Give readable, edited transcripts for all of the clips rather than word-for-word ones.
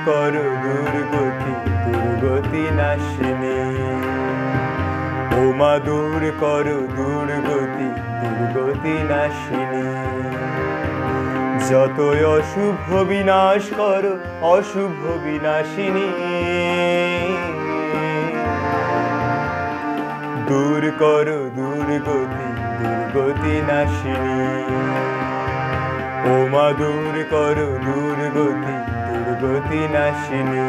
করো দুর্গতি দুর্গতি নাশিনী। ও মা দূর করো দুর্গতি দুর্গতি নাশিনী। যতই অশুভ বিনাশ করো অশুভ বিনাশিনী। দূর করো দুর্গতি দুর্গতি নাশিনী। ও মা দূর করো দুর্গতি দুর্গতি নাশিনী।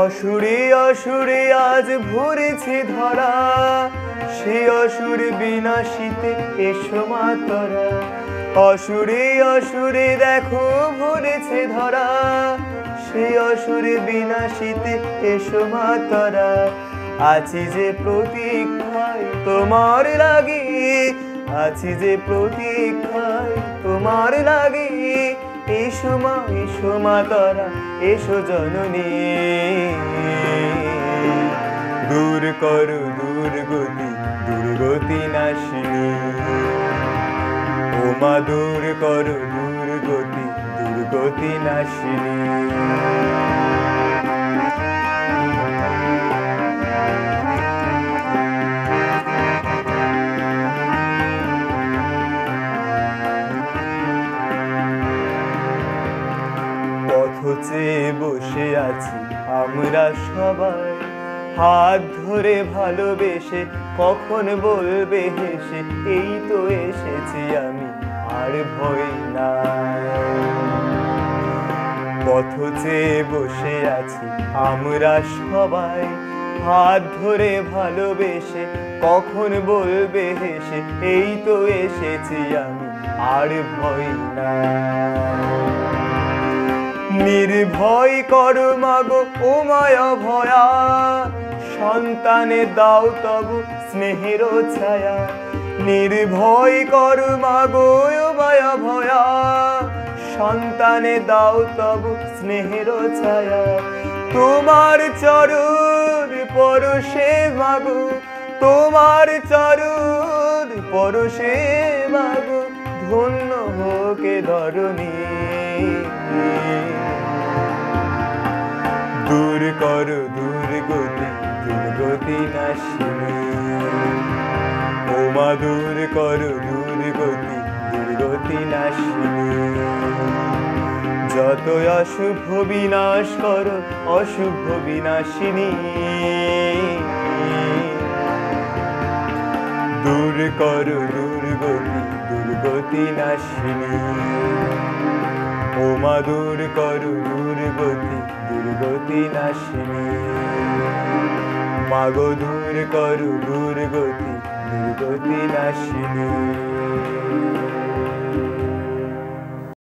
অসুরে অসুরে আজ ভরেছে ধরা, সে অসুর বিনাশিতে এসো মা তোরা। অসুরে অসুরে দেখো ভরেছে ধরা, সে অসুর বিনাশিতে এসো মা তোরা। আছি যে প্রতীক্ষায় তোমার লাগি, আছি যে প্রতীক্ষায় তোমার লাগি। এসো মা তোরা এসো জননী। দূর করো দুর্গতি দুর্গতি নাশিনী। ও মা দূর করো দুর্গতি দুর্গতি নাশিনী। পথ চেয়ে বসে আছি আমরা সবাই, হাত ধরে ভালোবেসে কখন বলবে হেসে, এই তো এসেছি আমি আর ভয় নাই। পথ চেয়ে বসে আছি আমরা সবাই, হাত ধরে ভালোবেসে কখন বলবে হেসে, এই তো এসেছি আমি আর ভয় নাই। নির্ভয় করো মাগো ও মায়া ভয়া, সন্তানে দাও তবু স্নেহের ছায়া। নির্ভয় করো মাগো ও মায়া ভয়া, সন্তানে দাও তবু স্নেহের ছায়া। তোমার চরণ পরশে মাগো, তোমার চরণ পরশে মাগো, ধন্য হোকে ধরণী। দূর করো দুর্গতি দুর্গতি নাশিনী। ও মা দূর করো দুর্গতি দুর্গতি নাশিনী। যত অশুভ বিনাশ করো অশুভ বিনাশিনী। দূর করো দুর্গতি দুর্গতি নাশিনী। ও মা দূর করো দুর্গতি দুর্গতি নাশিনী। মাগো দূর করো দুর্গতি দুর্গতি নাশিনী।